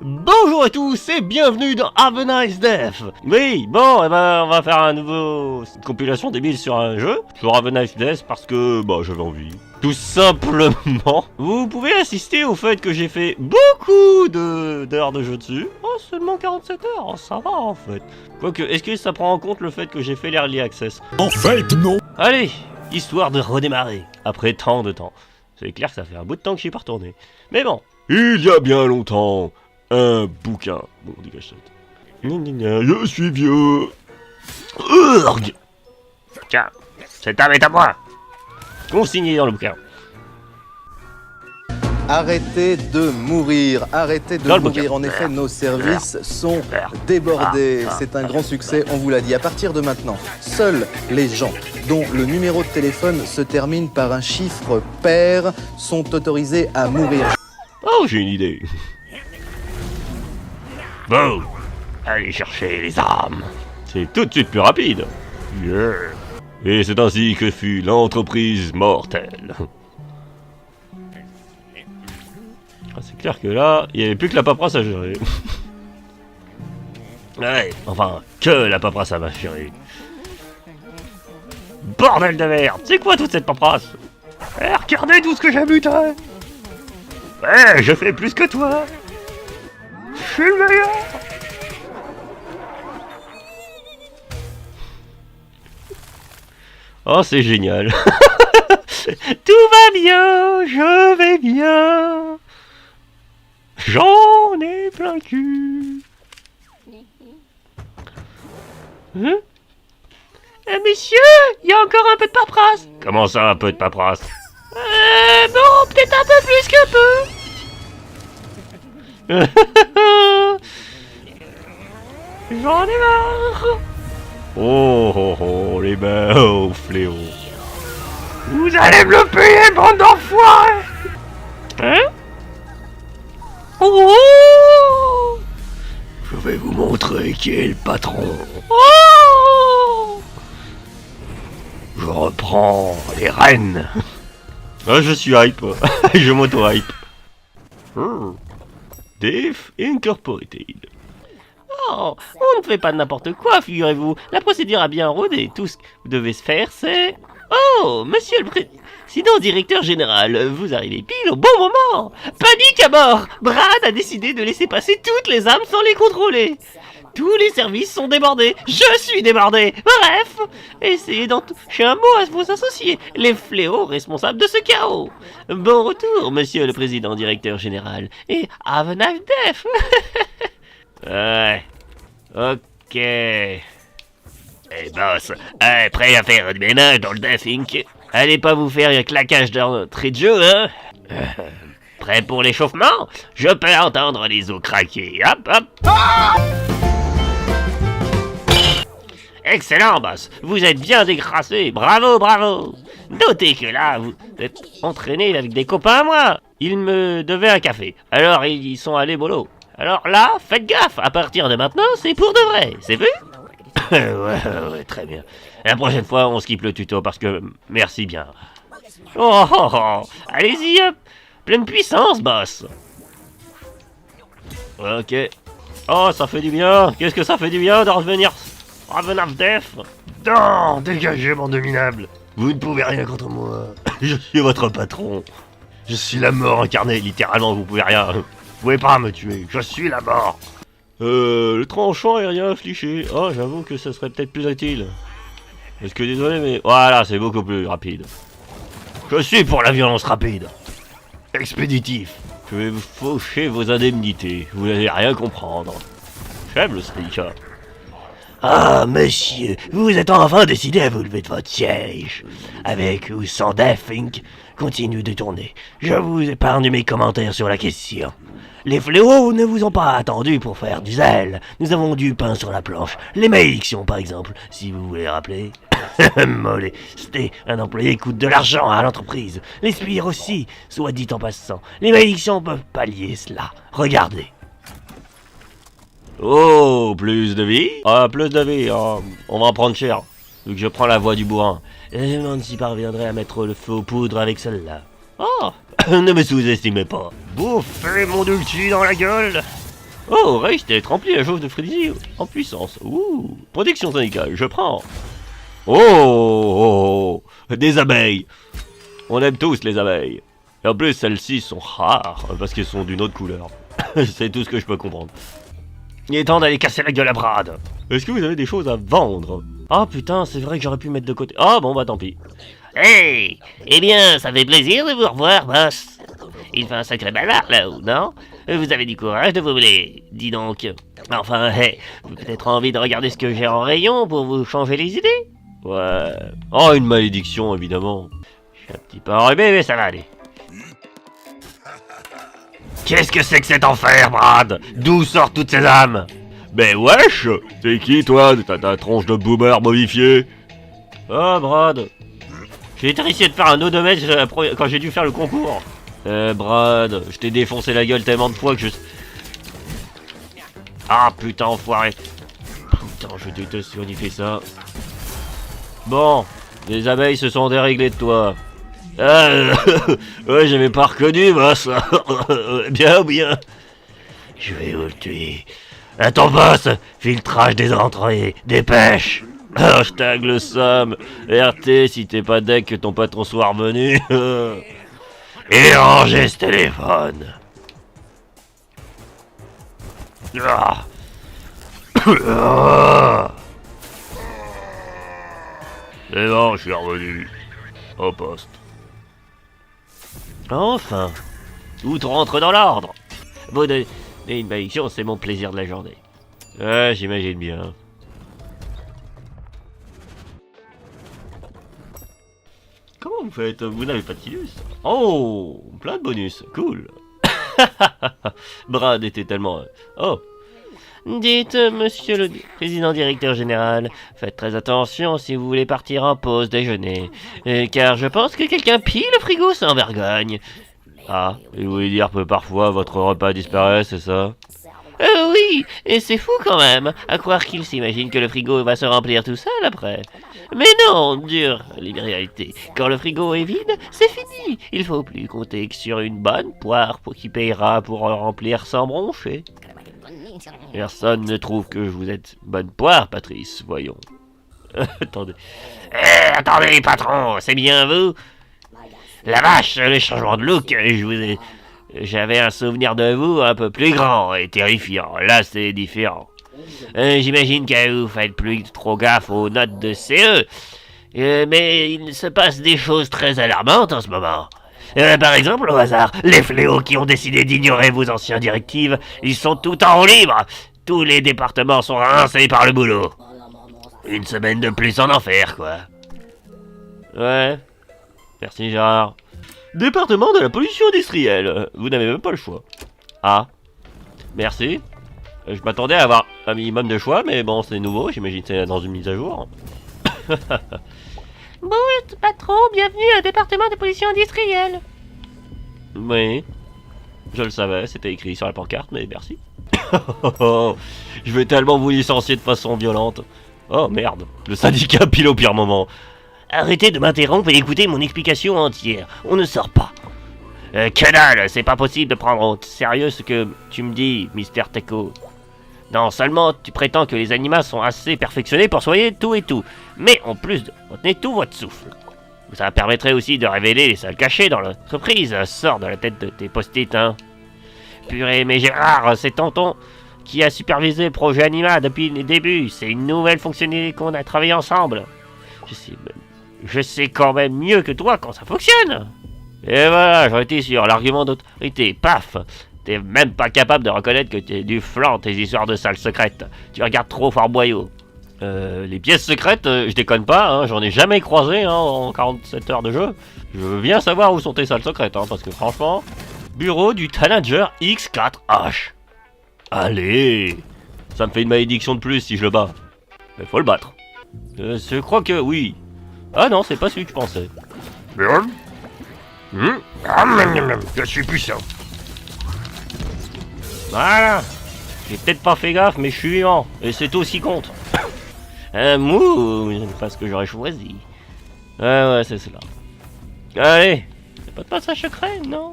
Bonjour à tous et bienvenue dans Have a Nice Death. Oui, bon, on va faire une compilation débile sur un jeu, sur Have a Nice Death, parce que, j'avais envie. Tout simplement, vous pouvez assister au fait que j'ai fait beaucoup d'heures de jeu dessus. Oh, seulement 47 heures, oh, ça va en fait. Quoique, est-ce que ça prend en compte le fait que j'ai fait l'Early Access? En fait, non. Allez, histoire de redémarrer, après tant de temps. C'est clair que ça fait un bout de temps que je suis pas retourné. Mais bon. Il y a bien longtemps, un bouquin. Bon, dégage ça. Je suis vieux. Urgh. Tiens, cette âme est à moi. Consigné dans le bouquin. Arrêtez de mourir, arrêtez de mourir. En effet, nos services sont débordés. C'est un grand succès, on vous l'a dit. À partir de maintenant, seuls les gens dont le numéro de téléphone se termine par un chiffre pair sont autorisés à mourir. Oh, j'ai une idée. Bon, allez chercher les armes. C'est tout de suite plus rapide. Yeah. Et c'est ainsi que fut l'entreprise mortelle. Ah, c'est clair que là, il n'y avait plus que la paperasse à gérer. Ouais, enfin, que la paperasse à gérer. Bordel de merde, c'est quoi toute cette paperasse? Regardez tout ce que j'ai buté. Ouais, je fais plus que toi. Je suis le meilleur. Oh, c'est génial. Tout va bien, je vais bien. J'en ai plein le cul. Monsieur, il y a encore un peu de paperasse. Comment ça, un peu de paperasse? Bon, peut-être un peu plus qu'un peu. J'en ai marre. Oh, les mains au fléau. Vous allez me le payer, bande d'enfoirés. Hein? Oh! Je vais vous montrer qui est le patron. Oh! Je reprends les rênes. Ah, je suis hype. Je m'auto-hype. Death Incorporated. Oh, on ne fait pas n'importe quoi, figurez-vous. La procédure a bien rodé. Tout ce que vous devez faire, c'est... Oh, monsieur le président directeur général, vous arrivez pile au bon moment. Panique à bord. Brad a décidé de laisser passer toutes les âmes sans les contrôler. Tous les services sont débordés. Je suis débordé. Bref, essayez d'en toucher un mot à vos associés, les fléaux responsables de ce chaos. Bon retour, monsieur le président directeur général. Et have a nice death. Ouais. Ok. Boss, prêt à faire du ménage dans le Death Inc. Allez pas vous faire un claquage d'entrée de jeu, hein? Prêt pour l'échauffement? Je peux entendre les os craquer. Hop, hop. Ah! Excellent, boss. Vous êtes bien décrassé. Bravo, bravo. Notez que là, vous êtes entraîné avec des copains à moi. Ils me devaient un café. Alors, ils sont allés mollo. Alors là, faites gaffe. À partir de maintenant, c'est pour de vrai. C'est vu? ouais, très bien. La prochaine fois, on skip le tuto parce que... Merci bien. Oh. Allez-y, hop. Pleine puissance, boss. Ok. Oh, ça fait du bien. Qu'est-ce que ça fait du bien de revenir... Raven Death. Non, dégagez, mon dominable. Vous ne pouvez rien contre moi. Je suis votre patron. Je suis la mort incarnée, littéralement, vous pouvez rien. Vous pouvez pas me tuer, je suis la mort. Le tranchant aérien affligé. Oh, j'avoue que ce serait peut-être plus utile. Parce que désolé, mais... Voilà, c'est beaucoup plus rapide. Je suis pour la violence rapide. Expéditif. Je vais vous faucher vos indemnités. Vous n'allez rien comprendre. J'aime le sneaker. Ah, monsieur, vous êtes enfin décidé à vous lever de votre siège. Avec ou sans Death Inc. continue de tourner. Je vous épargne mes commentaires sur la question. Les fléaux ne vous ont pas attendu pour faire du zèle. Nous avons du pain sur la planche. Les malédictions, par exemple, si vous voulez rappeler. Mollet, c'était un employé coûte de l'argent à l'entreprise. Les spires aussi, soit dit en passant. Les malédictions peuvent pallier cela. Regardez. Oh, plus de vie? Ah, plus de vie, on va en prendre cher. Vu que je prends la voie du bourrin. Je me demande si parviendrai à mettre le feu aux poudres avec celle-là. Oh, ne me sous-estimez pas. Bouffez mon dulci dans la gueule. Oh, Reich d'être rempli la jauge de Freddy en puissance. Ouh, protection syndicale, je prends. Oh, des abeilles. On aime tous les abeilles. Et en plus, celles-ci sont rares, parce qu'elles sont d'une autre couleur. C'est tout ce que je peux comprendre. Il est temps d'aller casser la gueule à Brad. Est-ce que vous avez des choses à vendre? Ah putain, c'est vrai que j'aurais pu mettre de côté. Ah bon, bah tant pis. Hey! Eh bien, ça fait plaisir de vous revoir, boss. Il fait un sacré bavard là-haut, non? Vous avez du courage de vous blé, dis donc. Enfin, hey, vous avez peut-être envie de regarder ce que j'ai en rayon pour vous changer les idées? Ouais. Oh, une malédiction, évidemment. Je suis un petit peu enrhumé, mais ça va aller. Qu'est-ce que c'est que cet enfer, Brad? D'où sortent toutes ces âmes? Ben wesh! C'est qui toi, ta tronche de boomer modifié? Ah, Brad. J'ai été essayé de faire un odomètre quand j'ai dû faire le concours. Brad, je t'ai défoncé la gueule tellement de fois que je... Ah, putain, enfoiré. Putain, je déteste quand il fait ça. Bon, les abeilles se sont déréglées de toi. Ouais, j'avais pas reconnu, boss. Bien ou bien? Je vais vous le tuer. Attends, boss, filtrage des entrées, dépêche. Hashtag le Sam. RT si t'es pas deck que ton patron soit revenu. Et rangez ce téléphone. Ah. Ah. C'est bon, je suis revenu. Au poste. Enfin, tout rentre dans l'ordre. Vous donnez une malédiction, c'est mon plaisir de la journée. Ouais, j'imagine bien. Comment vous faites? Vous n'avez pas de sinus? Oh, plein de bonus, cool. Brad était tellement... Oh. Dites, monsieur le président directeur général, faites très attention si vous voulez partir en pause déjeuner, car je pense que quelqu'un pille le frigo sans vergogne. Ah, et vous voulez dire que parfois votre repas disparaît, c'est ça? Oui, et c'est fou quand même, à croire qu'il s'imagine que le frigo va se remplir tout seul après. Mais non, dure réalité, quand le frigo est vide, c'est fini. Il faut plus compter que sur une bonne poire pour qui payera pour le remplir sans broncher. Personne ne trouve que vous êtes bonne poire, Patrice, voyons. Attendez. Attendez, patron, c'est bien vous? La vache, le changement de look, j'avais un souvenir de vous un peu plus grand et terrifiant. Là, c'est différent. J'imagine que vous faites plus trop gaffe aux notes de CE. Mais il se passe des choses très alarmantes en ce moment. Par exemple, au hasard, les fléaux qui ont décidé d'ignorer vos anciennes directives, ils sont tout en roue libre. Tous les départements sont rincés par le boulot. Une semaine de plus en enfer, quoi. Ouais. Merci, Gérard. Département de la pollution industrielle. Vous n'avez même pas le choix. Ah. Merci. Je m'attendais à avoir un minimum de choix, mais bon, c'est nouveau. J'imagine que c'est dans une mise à jour. Bonjour, patron, bienvenue au département de pollution industrielle. Oui. Je le savais, c'était écrit sur la pancarte, mais merci. Je vais tellement vous licencier de façon violente. Oh merde, le syndicat pile au pire moment. Arrêtez de m'interrompre et écoutez mon explication entière. On ne sort pas. Que dalle, c'est pas possible de prendre au sérieux ce que tu me dis, Mister Teco. Non seulement tu prétends que les animaux sont assez perfectionnés pour soigner tout et tout, mais en plus de retenir tout votre souffle. Ça permettrait aussi de révéler les salles cachées dans l'entreprise. Sors de la tête de tes post-it, hein. Purée, mais Gérard, c'est tonton qui a supervisé le projet Anima depuis les débuts. C'est une nouvelle fonctionnalité qu'on a travaillé ensemble. Je sais quand même mieux que toi quand ça fonctionne. Et voilà, j'en étais sûr, l'argument d'autorité, paf. T'es même pas capable de reconnaître que t'es du flanc tes histoires de salles secrètes. Tu regardes trop Fort Boyau. Les pièces secrètes, je déconne pas, hein, j'en ai jamais croisé hein, en 47 heures de jeu. Je veux bien savoir où sont tes salles secrètes, hein, parce que franchement... Bureau du Tanager X4H. Allez, ça me fait une malédiction de plus si je le bats. Mais faut le battre. Je crois que oui. Ah non, c'est pas celui que je pensais. Je suis puissant. Voilà. J'ai peut-être pas fait gaffe, mais je suis vivant. Et c'est tout ce qui compte. Un mou, c'est pas ce que j'aurais choisi. Ouais, c'est cela. Allez, y'a pas de passage secret, non?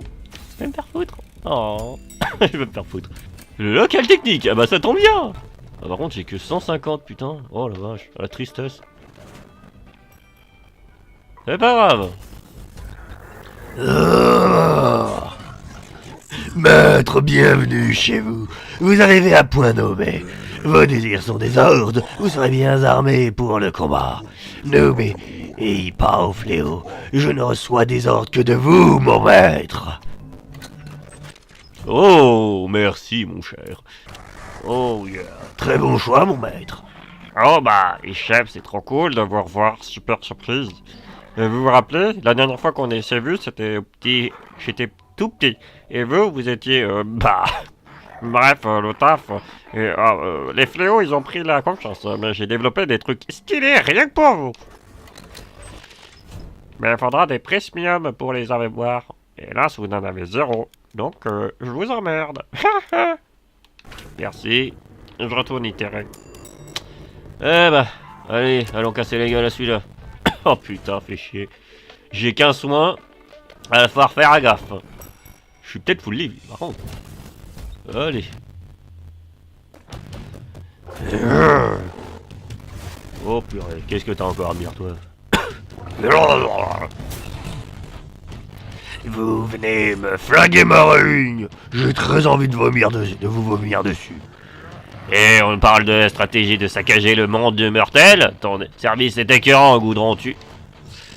Je vais me faire foutre. Oh, je vais me faire foutre. Le local technique, ah bah ça tombe bien. Ah, par contre j'ai que 150 putain. Oh la vache, la tristesse. C'est pas grave. Maître, bienvenue chez vous. Vous arrivez à point nommé. Vos désirs sont des ordres. Vous serez bien armés pour le combat. Nommé et pas au fléau. Je ne reçois des ordres que de vous, mon maître. Oh, merci mon cher. Oh yeah. Très bon choix, mon maître. Oh bah, et chef, c'est trop cool de vous revoir, super surprise. Vous vous rappelez, la dernière fois qu'on s'est vu, c'était petit, j'étais tout petit. Et vous étiez, bref, le taf. Et les fléaux, ils ont pris la confiance. Mais j'ai développé des trucs stylés, rien que pour vous. Mais il faudra des premiums pour les avoir. Et là, vous en avez 0. Donc, je vous emmerde. Merci. Je retourne itérer. Eh bah, allez, allons casser les gueules à celui-là. Oh putain, fait chier. J'ai qu'un soin. Il va falloir faire gaffe. Je suis peut-être full live, par contre. Allez. Oh purée, qu'est-ce que t'as encore à me dire, toi? Vous venez me flinguer ma réunion. J'ai très envie de vous vomir dessus. Et on parle de stratégie de saccager le monde de Murtel. Ton service est écœurant, Goudron, tu...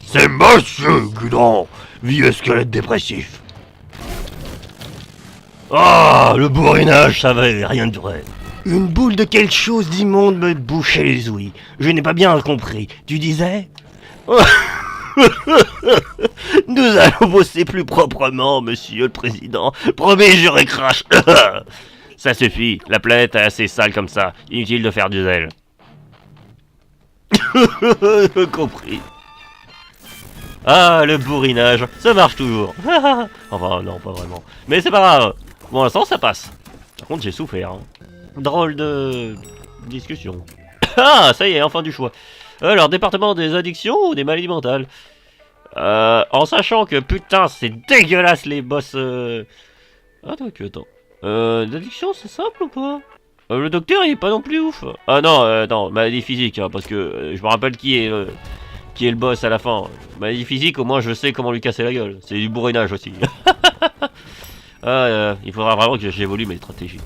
C'est Monsieur Goudron, vieux squelette dépressif. Ah, le bourrinage, ça va, rien de vrai. Une boule de quelque chose d'immonde me bouchait les ouïes. Je n'ai pas bien compris. Tu disais? Nous allons bosser plus proprement, monsieur le président. Promis, je récrache. Ça suffit, la planète est assez sale comme ça. Inutile de faire du zèle. Compris. Ah, le bourrinage, ça marche toujours. Enfin, non, pas vraiment. Mais c'est pas grave. Pour l'instant, ça passe. Par contre, j'ai souffert. Hein. Drôle de discussion. Ah, ça y est, enfin du choix. Alors, département des addictions ou des maladies mentales? En sachant que, putain, c'est dégueulasse les boss... Attends. L'addiction, c'est simple ou pas? Le docteur, il est pas non plus ouf. Ah non, non, maladie physique, hein, parce que je me rappelle qui est le boss à la fin. Maladie physique, au moins je sais comment lui casser la gueule. C'est du bourrinage aussi. Il faudra vraiment que j'évolue mes stratégies.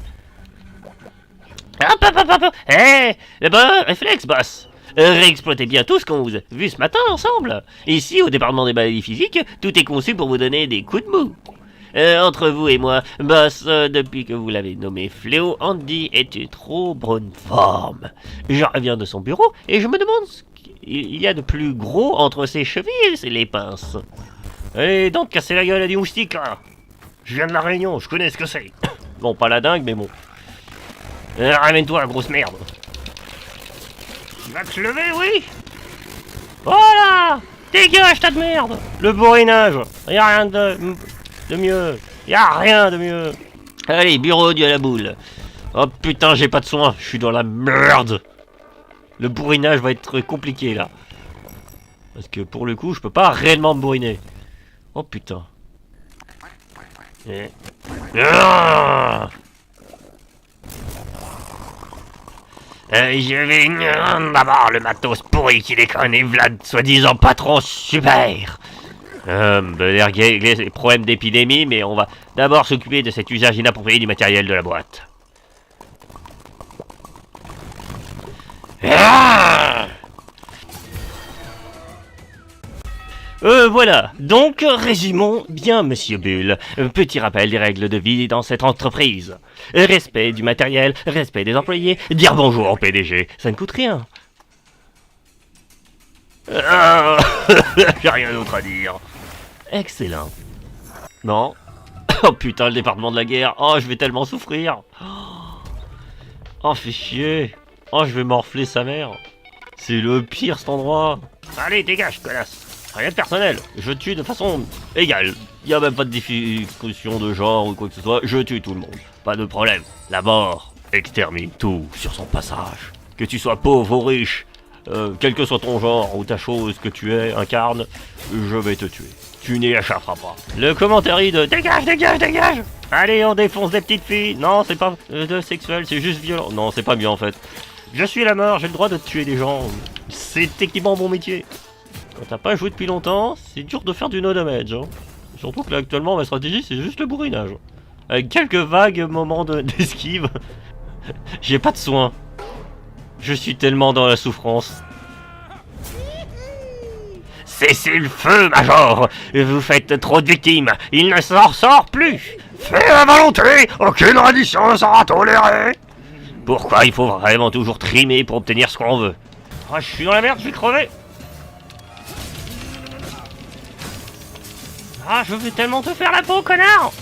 Hé, le bon réflexe, boss. Réexploitez bien tout ce qu'on vous a vu ce matin ensemble. Ici, au département des maladies physiques, tout est conçu pour vous donner des coups de mou. Entre vous et moi, boss, depuis que vous l'avez nommé Fléau, Andy était trop bonne forme. Je reviens de son bureau et je me demande ce qu'il y a de plus gros entre ses chevilles et les pinces. Allez donc, casser la gueule à des moustiques, là. Je viens de la Réunion, je connais ce que c'est. Bon, pas la dingue, mais bon. Ramène-toi, grosse merde. Tu vas te lever, oui? Voilà! Dégage, tas de merde! Le bourrinage! Y'a rien de mieux. Y'a rien de mieux. Allez, bureau du à la boule. Oh putain, j'ai pas de soin. Je suis dans la merde. Le bourrinage va être compliqué, là. Parce que pour le coup, je peux pas réellement me bourriner. Oh putain. Je vais d'abord le matos pourri qui déconne et Vlad soi-disant patron super. Régler les problèmes d'épidémie, mais on va d'abord s'occuper de cet usage inapproprié du matériel de la boîte. Voilà, donc résumons bien, monsieur Bull. Petit rappel des règles de vie dans cette entreprise. Respect du matériel, respect des employés, dire bonjour au PDG, ça ne coûte rien. J'ai rien d'autre à dire. Excellent. Non. Oh putain, le département de la guerre. Oh, je vais tellement souffrir. Oh, fait chier. Oh, je vais morfler sa mère. C'est le pire cet endroit. Allez, dégage, connasse. Rien de personnel. Je tue de façon égale. Y a même pas de discussion de genre ou quoi que ce soit. Je tue tout le monde. Pas de problème. La mort extermine tout sur son passage. Que tu sois pauvre ou riche, quel que soit ton genre ou ta chose que tu incarnes, je vais te tuer. Tu n'y échapperas pas. Le commentaire de dégage, dégage, dégage. Allez, on défonce des petites filles. Non, c'est pas de sexuel, c'est juste violent. Non, c'est pas bien en fait. Je suis la mort, j'ai le droit de tuer des gens. C'est techniquement mon métier. Quand t'as pas joué depuis longtemps, c'est dur de faire du no damage. Hein. Surtout que là actuellement ma stratégie c'est juste le bourrinage. Avec quelques vagues moments d'esquive. J'ai pas de soins. Je suis tellement dans la souffrance. Cessez le feu, Major. Vous faites trop de victimes. Il ne s'en sort plus. Fais la volonté, aucune reddition ne sera tolérée. Pourquoi il faut vraiment toujours trimer pour obtenir ce qu'on veut? Ah, je suis dans la merde, je vais crever. Ah, je veux tellement te faire la peau, connard.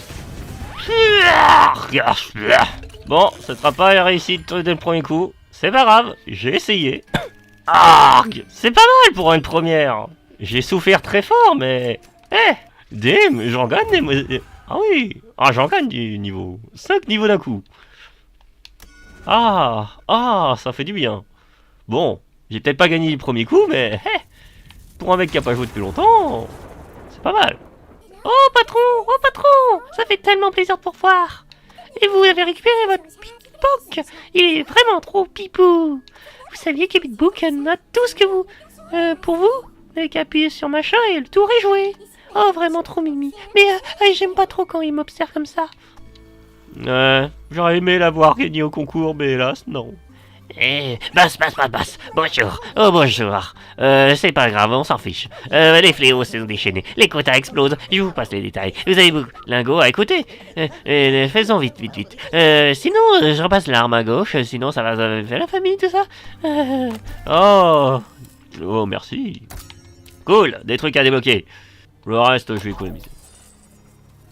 Bon, ça sera pas la réussite dès le premier coup. C'est pas grave, j'ai essayé. C'est pas mal pour une première. J'ai souffert très fort, mais... damn, j'en gagne des... Ah oui, j'en gagne du niveau. 5 niveaux d'un coup. Ça fait du bien. Bon, j'ai peut-être pas gagné le premier coup, mais... pour un mec qui a pas joué depuis longtemps, c'est pas mal. Oh patron, ça fait tellement plaisir de vous revoir. Et vous avez récupéré votre Pip-Book. Il est vraiment trop pipou. Vous saviez que Pip-Book note tout ce que vous... pour vous, vous n'avez qu'à appuyer sur machin et le tour est joué. Oh, vraiment trop mimi. Mais j'aime pas trop quand il m'observe comme ça. J'aurais aimé l'avoir gagné au concours, mais hélas, non. Basse. Bonjour. Oh, bonjour. C'est pas grave, on s'en fiche. Les fléaux se sont déchaînés. Les quotas explosent. Je vous passe les détails. Vous avez beaucoup de lingots à écouter. Faisons vite. Sinon, je repasse l'arme à gauche. Sinon, ça va faire la famille, tout ça. Oh, merci. Cool, des trucs à débloquer. Le reste, je vais économiser.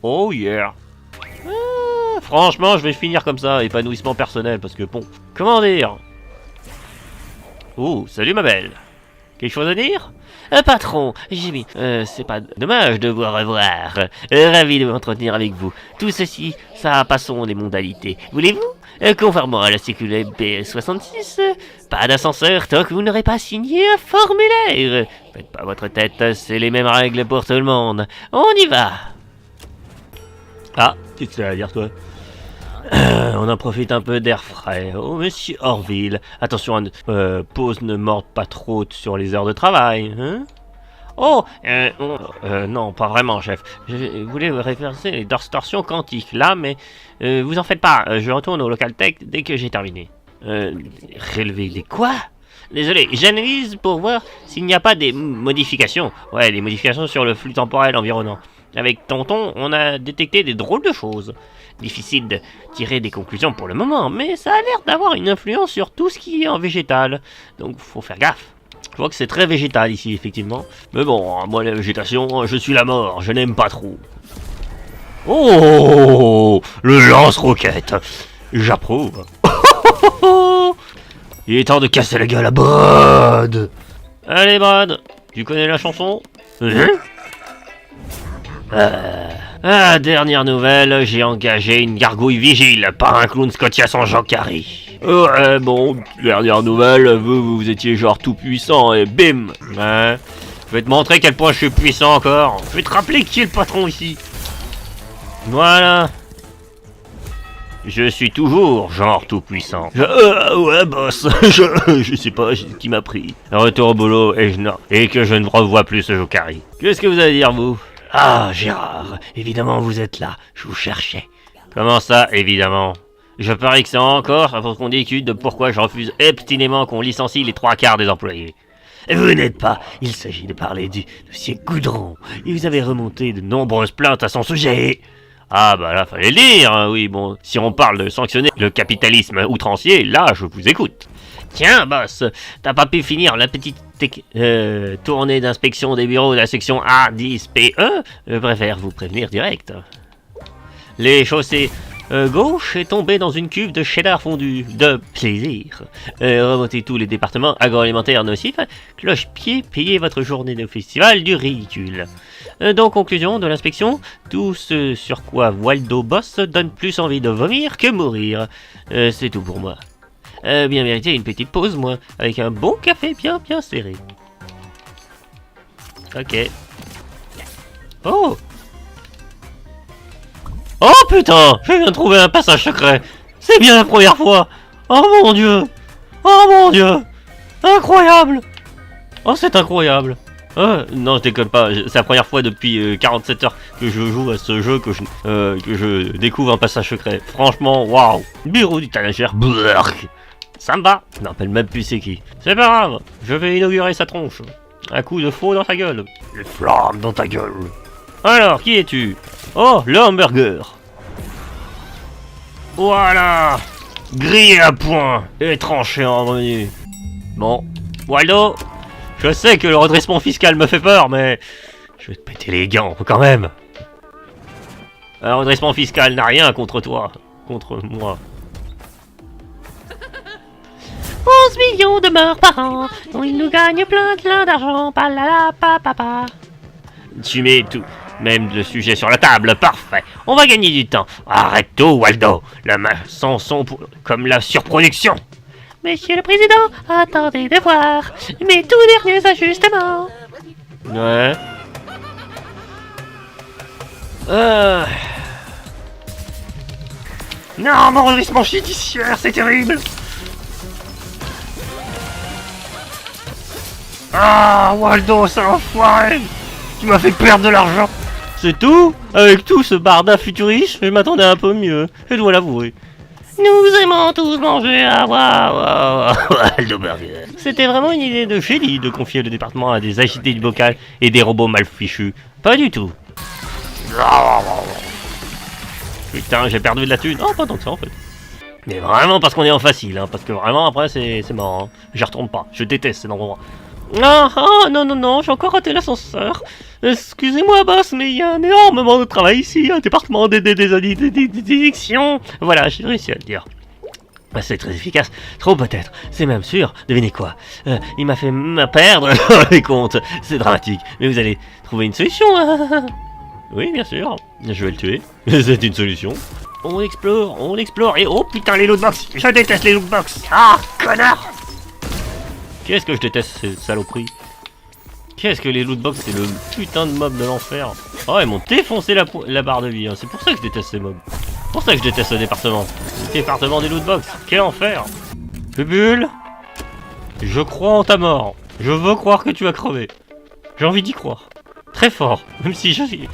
Oh yeah. Franchement, je vais finir comme ça, épanouissement personnel, parce que bon, comment dire? Oh, salut ma belle. Quelque chose à dire? Patron, Jimmy, c'est pas dommage de vous revoir. Ravi de m'entretenir avec vous. Tout ceci, ça passons des modalités. Voulez-vous? Conformément à la circulaire B66, pas d'ascenseur tant que vous n'aurez pas signé un formulaire. Faites pas votre tête, c'est les mêmes règles pour tout le monde. On y va. Ah, qu'est-ce que tu as à dire toi? On en profite un peu d'air frais. Oh, monsieur Orville. Attention, pause ne morde pas trop sur les heures de travail. Hein? Non, pas vraiment, chef. Je voulais réverser les distorsions quantiques, là, mais vous en faites pas. Je retourne au local tech dès que j'ai terminé. Relever les quoi? Désolé, j'analyse pour voir s'il n'y a pas des modifications. Ouais, des modifications sur le flux temporel environnant. Avec Tonton, on a détecté des drôles de choses. Difficile de tirer des conclusions pour le moment, mais ça a l'air d'avoir une influence sur tout ce qui est en végétal. Donc faut faire gaffe. Je vois que c'est très végétal ici, effectivement. Mais bon, moi la végétation, je suis la mort, je n'aime pas trop. Oh, le lance-roquette. J'approuve. Il est temps de casser la gueule à Brad. Allez Brad, tu connais la chanson? Dernière nouvelle, j'ai engagé une gargouille vigile, pas un clown scotien sans Jean Carré. Ouais, bon, dernière nouvelle, vous étiez genre tout puissant et bim. Ouais, je vais te montrer quel point je suis puissant encore. Je vais te rappeler qui est le patron ici. Voilà. Je suis toujours genre tout puissant. Ouais, boss, je sais pas qui m'a pris. Retour au boulot et que je ne revois plus ce Jokari. Qu'est-ce que vous allez dire, vous? Ah, Gérard, évidemment vous êtes là, je vous cherchais. Comment ça, évidemment? Je parie que c'est encore pour qu'on discute de pourquoi je refuse obstinément qu'on licencie les 3/4 des employés. Vous n'êtes pas, il s'agit de parler du dossier Goudron, et vous avez remonté de nombreuses plaintes à son sujet. Ah bah là, fallait le dire, hein, oui, bon, si on parle de sanctionner le capitalisme outrancier, là, je vous écoute. Tiens, boss, t'as pas pu finir la petite tournée d'inspection des bureaux de la section A10PE? Je préfère vous prévenir direct. Les chaussées gauche est tombé dans une cuve de cheddar fondu. De plaisir. Remontez tous les départements agroalimentaires nocifs. Cloche-pied, payez votre journée de festival du ridicule. Donc, conclusion de l'inspection, tout ce sur quoi Waldo bosse donne plus envie de vomir que mourir. C'est tout pour moi. Bien mérité une petite pause, moi, avec un bon café bien serré. Ok. Oh! Oh putain! Je viens de trouver un passage secret! C'est bien la première fois! Oh mon dieu! Oh mon dieu! Incroyable! Oh, c'est incroyable! Non, je déconne pas, c'est la première fois depuis 47 heures que je joue à ce jeu que je découvre un passage secret. Franchement, waouh! Bureau du talagère, blurk! Ça me va! Je me rappelle même plus c'est qui. C'est pas grave, je vais inaugurer sa tronche. Un coup de faux dans ta gueule. Les flammes dans ta gueule. Alors, qui es-tu? Oh, le hamburger. Voilà. Grillé à point et tranché en menu. Bon, Waldo, je sais que le redressement fiscal me fait peur, mais je vais te péter les gants quand même. Un redressement fiscal n'a rien contre toi, contre moi. 11 millions de morts par an. Il nous gagne plein d'argent. Palala, papa. Tu mets tout, même le sujet sur la table, parfait. On va gagner du temps. Arrête tout, Waldo. La main sans son comme la surproduction. Monsieur le Président, attendez de voir mes tout derniers ajustements. Ouais. Non, mon redressement judiciaire, c'est terrible. Ah, Waldo, c'est enfoiré. Tu m'as fait perdre de l'argent. C'est tout? Avec tout ce barda futuriste, je m'attendais un peu mieux, je dois l'avouer. Nous aimons tous manger à Waldo Burger. C'était vraiment une idée de génie de confier le département à des agités du bocal et des robots mal fichus. Pas du tout. Putain, j'ai perdu de la thune. Oh, pas tant que ça en fait. Mais vraiment parce qu'on est en facile, hein, parce que vraiment après c'est mort. Hein. J'y retourne pas, je déteste cet endroit. Non, j'ai encore raté l'ascenseur. Excusez-moi, boss, mais il y a un énormément de travail ici, un département d'édiction. Voilà, j'ai réussi à le dire. C'est très efficace, trop peut-être, c'est même sûr. Devinez quoi? Il m'a fait perdre les comptes. C'est dramatique, mais vous allez trouver une solution. Oui, bien sûr, je vais le tuer. C'est une solution. On explore, et oh putain, les lootbox. Je déteste les lootbox. Ah, connard. Qu'est-ce que je déteste ces saloperies? Qu'est-ce que les lootbox, c'est le putain de mob de l'enfer. Oh, ils m'ont défoncé la barre de vie, hein. C'est pour ça que je déteste ces mobs. C'est pour ça que je déteste ce département. Le département des lootbox, quel enfer. Bubule, je crois en ta mort. Je veux croire que tu vas crever. J'ai envie d'y croire. Très fort, même si je suis...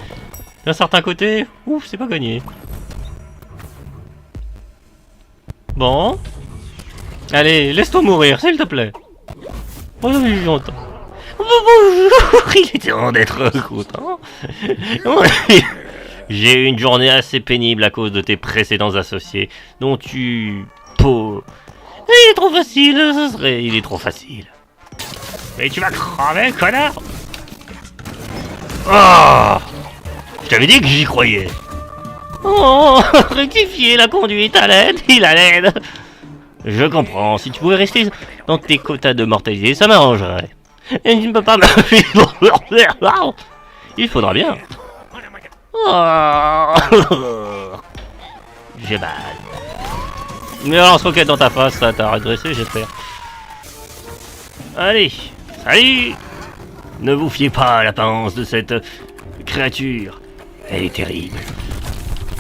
D'un certain côté, ouf, c'est pas gagné. Bon. Allez, laisse-toi mourir, s'il te plaît. Oh oui, j'entends. Bonjour, il était temps d'être content. J'ai eu une journée assez pénible à cause de tes précédents associés, dont tu... Il est trop facile, il est trop facile. Mais tu vas crever, connard. Oh, je t'avais dit que j'y croyais. Oh, rectifier la conduite à l'aide, il a l'aide. Je comprends, si tu pouvais rester dans tes quotas de mortalité, ça m'arrangerait. Et tu ne peux pas me... Il faudra bien. Oh. J'ai mal. Mais alors, ce roquette dans ta face, ça t'a redressé, j'espère. Allez, salut. Ne vous fiez pas à l'apparence de cette créature. Elle est terrible.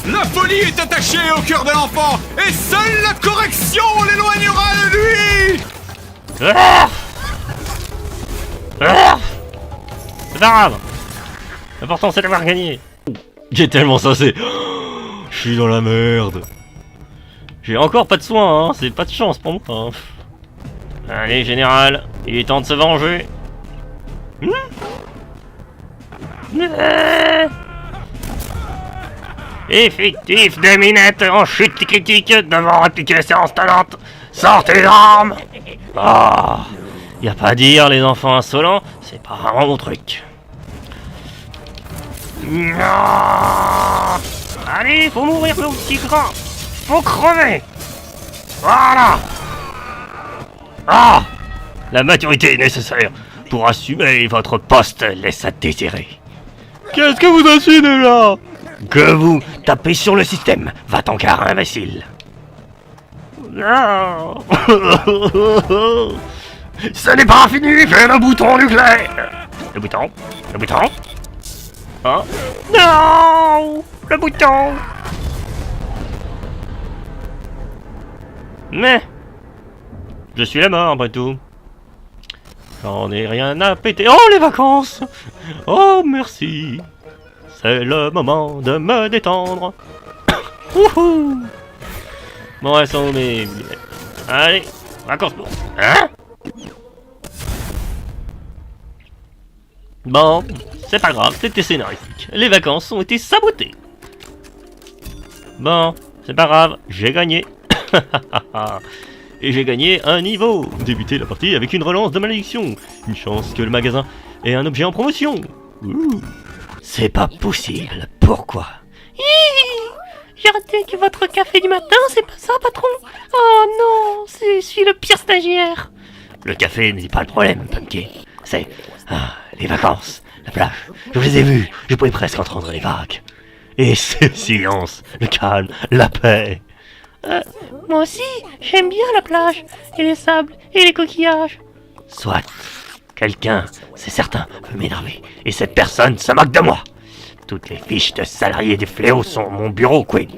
La folie est attachée au cœur de l'enfant, et seule la correction l'éloignera de lui. C'est pas grave. L'important c'est d'avoir gagné. J'ai tellement saucé. Je suis dans la merde. J'ai encore pas de soins, hein. C'est pas de chance pour moi. Hein. Allez, général, il est temps de se venger. Effectif de minette en chute critique devant appliquer séance talente. Sortez l'arme. Oh, y a pas à dire, les enfants insolents, c'est pas vraiment mon truc. Non. Allez, faut mourir, mon petit grand. Faut crever. Voilà. Ah, la maturité est nécessaire pour assumer votre poste laisse à désirer. Qu'est-ce que vous insinuez là? Que vous tapez sur le système, va-t'en car imbécile. Non. Ce n'est pas fini, fais le bouton nucléaire. Le bouton. Oh, Non, le bouton. mais je suis la mort après tout. J'en ai rien à péter. Oh, les vacances! Oh, merci. C'est le moment de me détendre. Wouhou! Bon, elles sont où mes lunettes? Allez, raccroche-toi. Hein? Bon, c'est pas grave, c'était scénaristique. Les vacances ont été sabotées. Bon, c'est pas grave, j'ai gagné. Et j'ai gagné un niveau. Débuter la partie avec une relance de malédiction. Une chance que le magasin ait un objet en promotion. Ouh. C'est pas possible. Pourquoi? J'ai raté que votre café du matin, c'est pas ça, patron? Oh non, je suis le pire stagiaire. Le café n'est pas le problème, Pumpkin. C'est les vacances, la plage. Je les ai vus. Je pouvais presque entendre les vagues. Et ce silence, le calme, la paix. Moi aussi, j'aime bien la plage, et les sables, et les coquillages. Soit. Quelqu'un, c'est certain, veut m'énerver. Et cette personne se moque de moi. Toutes les fiches de salariés des fléaux sont à mon bureau, Queen.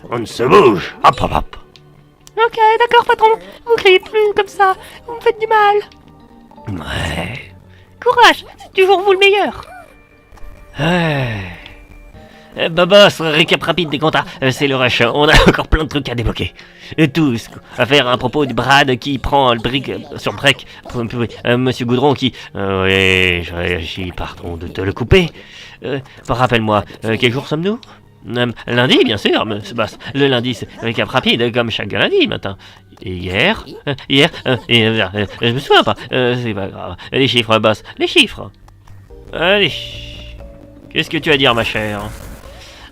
On ne se bouge. Hop, hop, hop. Ok, d'accord, patron. Vous criez plus comme ça, vous me faites du mal. Ouais. Courage, c'est toujours vous le meilleur. Boss, récap rapide des contrats. C'est le rush. On a encore plein de trucs à débloquer. Tout à faire à propos du Brad qui prend le brick sur break. Monsieur Goudron qui... oui, je réagis, pardon de te le couper. Rappelle-moi, quel jour sommes-nous? Lundi, bien sûr, monsieur Boss. Le lundi, c'est récap rapide, comme chaque lundi matin. Et hier, je me souviens pas. C'est pas grave. Les chiffres, Boss, les chiffres. Allez. Qu'est-ce que tu as à dire, ma chère?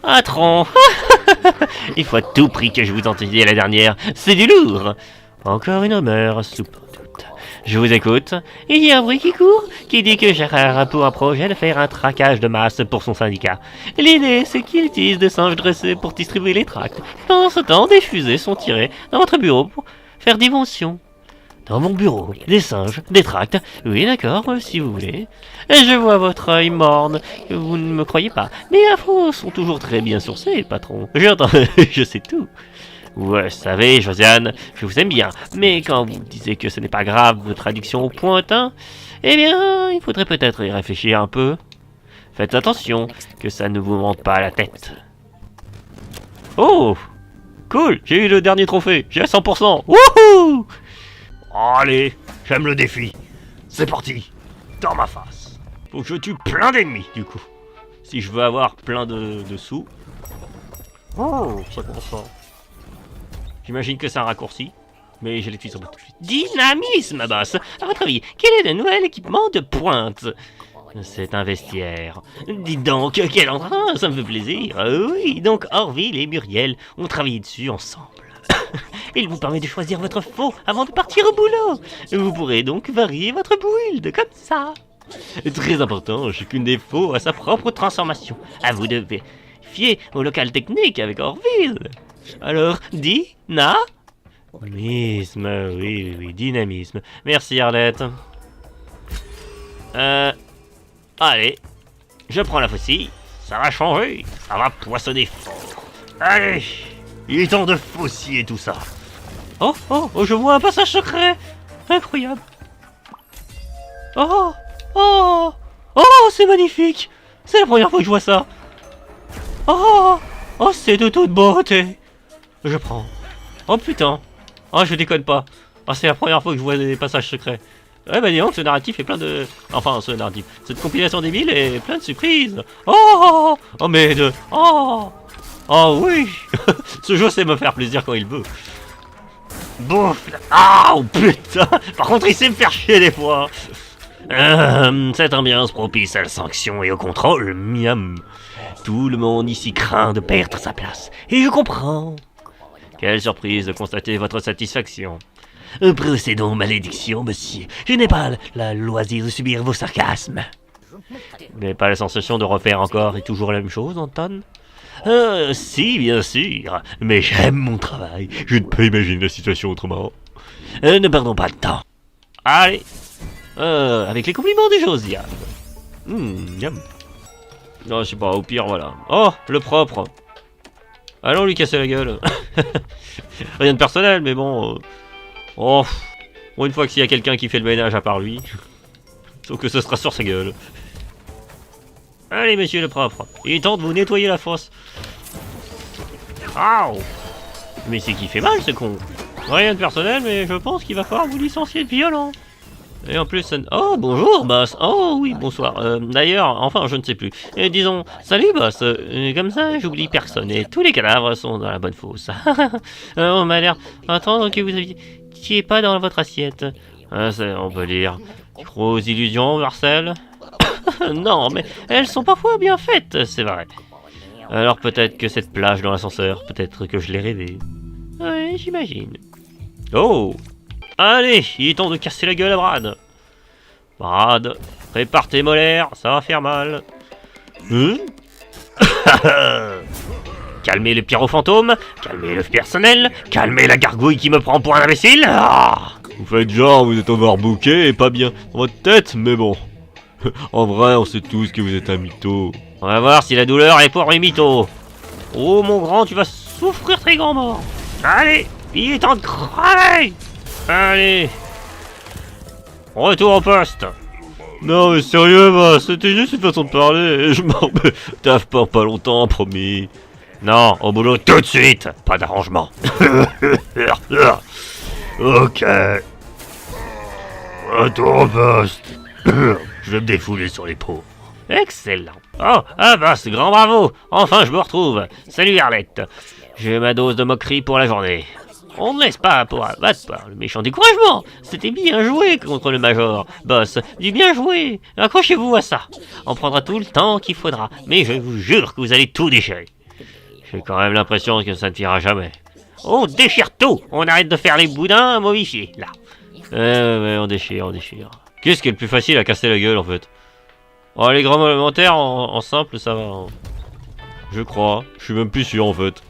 Ah, tronc. Il faut à tout prix que je vous entendiez la dernière. C'est du lourd. Encore une rumeur, sous doute. Je vous écoute. Il y a un bruit qui court, qui dit que Gérard a pour un projet de faire un traquage de masse pour son syndicat. L'idée, c'est qu'il utilise des singes dressés pour distribuer les tracts. Pendant ce temps, des fusées sont tirées dans votre bureau pour faire des mentions. Dans mon bureau, des singes, des tracts. Oui, d'accord, si vous voulez. Je vois votre œil morne, que vous ne me croyez pas. Mes infos sont toujours très bien sourcées, patron. J'entends, je sais tout. Vous savez, Josiane, je vous aime bien. Mais quand vous disiez que ce n'est pas grave, votre addiction au pointin, eh bien, il faudrait peut-être y réfléchir un peu. Faites attention, que ça ne vous monte pas à la tête. Oh! Cool, j'ai eu le dernier trophée. J'ai 100%. Wouhou! Allez, j'aime le défi. C'est parti. Dans ma face. Faut que je tue plein d'ennemis, du coup. Si je veux avoir plein de sous. Oh, ça commence fort. J'imagine que c'est un raccourci. Mais je l'utilise tout de suite. Dynamisme, boss. À votre avis, quel est le nouvel équipement de pointe? C'est un vestiaire. Dites donc, quel entrain, ça me fait plaisir. Oui, donc Orville et Muriel ont travaillé dessus ensemble. Il vous permet de choisir votre faux avant de partir au boulot. Vous pourrez donc varier votre build comme ça. Très important, chacune des faux a sa propre transformation. À vous de vérifier au local technique avec Orville. Alors, dynamisme, oui, dynamisme. Merci Arlette. Allez, je prends la faucille. Ça va changer, ça va poissonner fort. Allez, il est temps de fauciller tout ça. Oh, je vois un passage secret. Incroyable. Oh, c'est magnifique. C'est la première fois que je vois ça. Oh, c'est de toute beauté. Je prends. Oh putain. Oh, je déconne pas. Oh, c'est la première fois que je vois des passages secrets. Ouais, bah dis donc, ce narratif est plein de... Enfin, ce narratif. Cette compilation débile est plein de surprises. Oh, mais de... Oh oui. Ce jeu sait me faire plaisir quand il veut. Bouffe. Ah, oh putain. Par contre, il sait me faire chier des fois. Cette ambiance propice à la sanction et au contrôle, miam. Tout le monde ici craint de perdre sa place. Et je comprends. Quelle surprise de constater votre satisfaction. Procédons, malédiction, monsieur. Je n'ai pas la loisir de subir vos sarcasmes. Vous n'avez pas la sensation de refaire encore et toujours la même chose, Anton? Si, bien sûr. Mais j'aime mon travail. Je ne peux imaginer la situation autrement. Ne perdons pas de temps. Allez. Avec les compliments de Josiane. Miam. Non, je sais pas, au pire, voilà. Oh, le propre. Allons lui casser la gueule. Rien de personnel, mais bon... Oh, pour une fois que s'il y a quelqu'un qui fait le ménage à part lui, sauf que ce sera sur sa gueule. Allez, monsieur le propre, il est temps de vous nettoyer la fosse. Aouh! Mais c'est qui fait mal, ce con. Rien de personnel, mais je pense qu'il va falloir vous licencier de violent. Et en plus, oh bonjour boss. Oh oui bonsoir. D'ailleurs, enfin je ne sais plus. Disons, salut boss. Comme ça, j'oublie personne et tous les cadavres sont dans la bonne fosse. On m'a l'air d'entendre que vous n'étiez pas dans votre assiette. On peut lire. Grosses illusions, Marcel. Non, mais elles sont parfois bien faites, c'est vrai. Alors peut-être que cette plage dans l'ascenseur, peut-être que je l'ai rêvé. Oui, j'imagine. Oh! Allez, il est temps de casser la gueule à Brad. Brad, prépare tes molaires, ça va faire mal. Calmez le pyrofantôme, calmez le personnel, calmez la gargouille qui me prend pour un imbécile. Ah, Vous faites genre, vous êtes overbooké et pas bien dans votre tête, mais bon. En vrai, on sait tous que vous êtes un mytho. on va voir si la douleur est pour les mythos. Oh mon grand, tu vas souffrir très grand mort. Allez, il est temps de crever. Allez. Retour au poste. Non mais sérieux, bah, c'était juste une façon de parler, et je m'en taffe pas longtemps, promis. Non, au boulot tout de suite. Pas d'arrangement. Ok. Retour au poste. Je vais me défouler sur les pauvres. Excellent. Oh, ah bah, c'est grand bravo. Enfin, je me retrouve. Salut Arlette. J'ai ma dose de moquerie pour la journée. On ne laisse pas pour abattre par le méchant découragement. C'était bien joué contre le Major. Boss, du bien joué. Accrochez-vous à ça. On prendra tout le temps qu'il faudra. Mais je vous jure que vous allez tout déchirer. J'ai quand même l'impression que ça ne finira jamais. On déchire tout. On arrête de faire les boudins momifiés, là. Ouais, on déchire. Qu'est-ce qui est le plus facile à casser la gueule, en fait? Oh, les grands élémentaires en simple, ça va. Hein. Je crois. Je suis même plus sûr, en fait.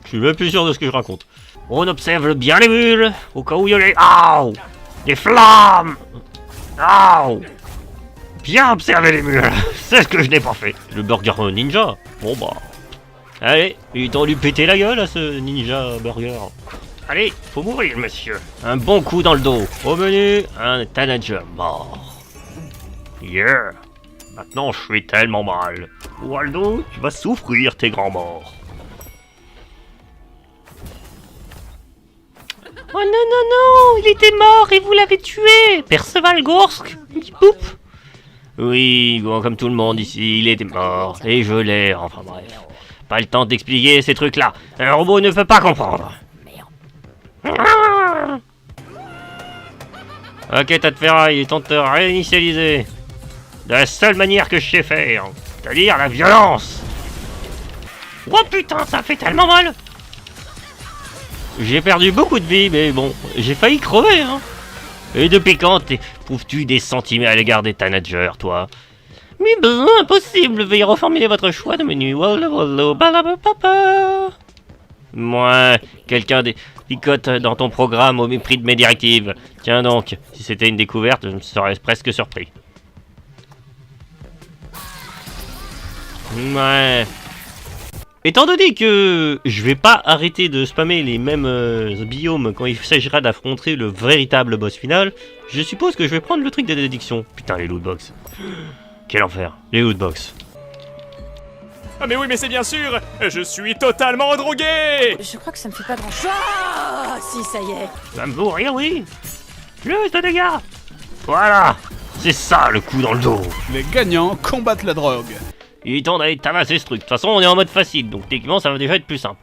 Je suis même plus sûr de ce que je raconte. On observe bien les mules, au cas où il y a les... Aouh! Des flammes! Aouh! Bien observer les mules, c'est ce que je n'ai pas fait. Le burger ninja? Bon bah... Allez, il est temps de lui péter la gueule à ce ninja burger. Allez, faut mourir, monsieur. Un bon coup dans le dos. Au menu, un tanager mort. Yeah! Maintenant, je suis tellement mal. Waldo, tu vas souffrir tes grands morts. Oh non, non, non, il était mort et vous l'avez tué, Perceval Gorsk. Poup. Oui, bon, comme tout le monde ici, il était mort. Et je l'ai, enfin bref. Pas le temps d'expliquer ces trucs-là. Un robot ne peut pas comprendre. Ok, tas de ferraille, il est temps de te réinitialiser. De la seule manière que je sais faire. C'est-à-dire la violence. Oh putain, ça fait tellement mal. J'ai perdu beaucoup de vie, mais bon, j'ai failli crever, hein. Et depuis quand éprouves-tu des sentiments à l'égard des tanagers, toi? Mais ben, impossible, veuillez reformuler votre choix de menu. Moi, quelqu'un picote dans ton programme au mépris de mes directives. Tiens donc, si c'était une découverte, je me serais presque surpris. Ouais. Étant donné que je vais pas arrêter de spammer les mêmes biomes quand il s'agira d'affronter le véritable boss final, je suppose que je vais prendre le truc de déduction. Putain, les lootbox. Quel enfer, les lootbox. Ah mais oui, mais c'est bien sûr. Je suis totalement drogué. Je crois que ça me fait pas grand chose. Ah, si, ça y est. Ça me mourir, oui. Plus de dégâts. Voilà, c'est ça le coup dans le dos. Les gagnants combattent la drogue. Il est temps d'aller tabasser ce truc. De toute façon, on est en mode facile, donc techniquement, ça va déjà être plus simple.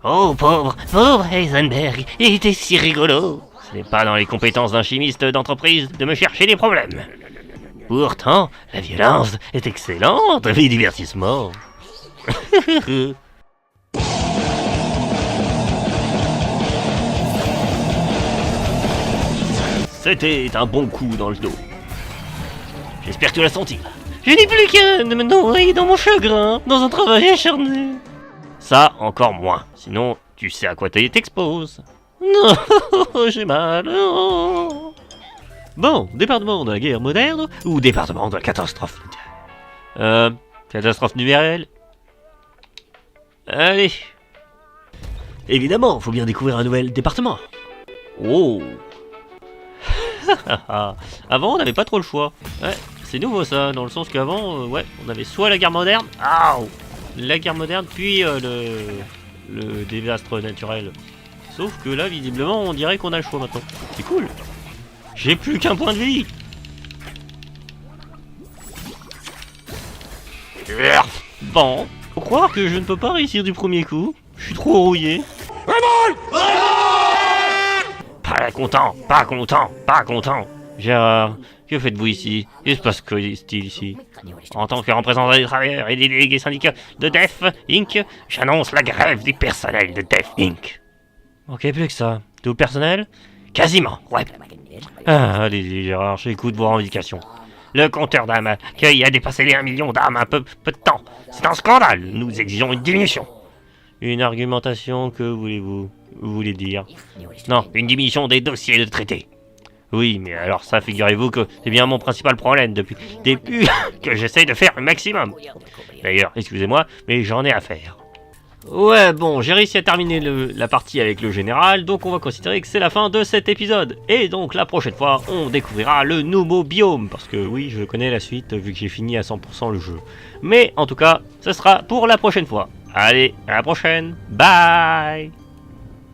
Oh, pauvre Heisenberg, il était si rigolo. Ce n'est pas dans les compétences d'un chimiste d'entreprise de me chercher des problèmes. Pourtant, la violence est excellente, et divertissement. C'était un bon coup dans le dos. J'espère que tu l'as senti. Je n'ai plus qu'à me nourrir dans mon chagrin, dans un travail acharné. Ça, encore moins. Sinon, tu sais à quoi tu t'exposes. Non, j'ai mal. Oh. Bon, département de la guerre moderne ou département de la catastrophe mondiale? Catastrophe numérique. Allez. Évidemment, faut bien découvrir un nouvel département. Oh. Avant, on n'avait pas trop le choix. Ouais, c'est nouveau ça, dans le sens qu'avant, ouais, on avait soit la guerre moderne, la guerre moderne, puis le désastre naturel. Sauf que là, visiblement, on dirait qu'on a le choix maintenant. C'est cool. J'ai plus qu'un point de vie. Bon, faut croire que je ne peux pas réussir du premier coup. Je suis trop rouillé. Pas content, pas content, pas content. Gérard, que faites-vous ici? Il se passe quoi ici? En tant que représentant des travailleurs et des délégués syndicats de Def Inc., j'annonce la grève du personnel de Def Inc. Ok, plus que ça. Tout le personnel? Quasiment, ouais. Ah, allez-y Gérard, j'écoute vos revendications. Le compteur d'âmes a dépassé les 1 million d'âmes un peu de temps. C'est un scandale, nous exigeons une diminution. Une argumentation, que voulez-vous? Vous voulez dire? Non, une diminution des dossiers de traité. Oui, mais alors ça, figurez-vous que c'est bien mon principal problème depuis le début que j'essaye de faire le maximum. D'ailleurs, excusez-moi, mais j'en ai à faire. Ouais, bon, j'ai réussi à terminer la partie avec le général, donc on va considérer que c'est la fin de cet épisode. Et donc la prochaine fois, on découvrira le nouveau biome, parce que oui, je connais la suite vu que j'ai fini à 100% le jeu. Mais en tout cas, ce sera pour la prochaine fois. Allez, à la prochaine, bye!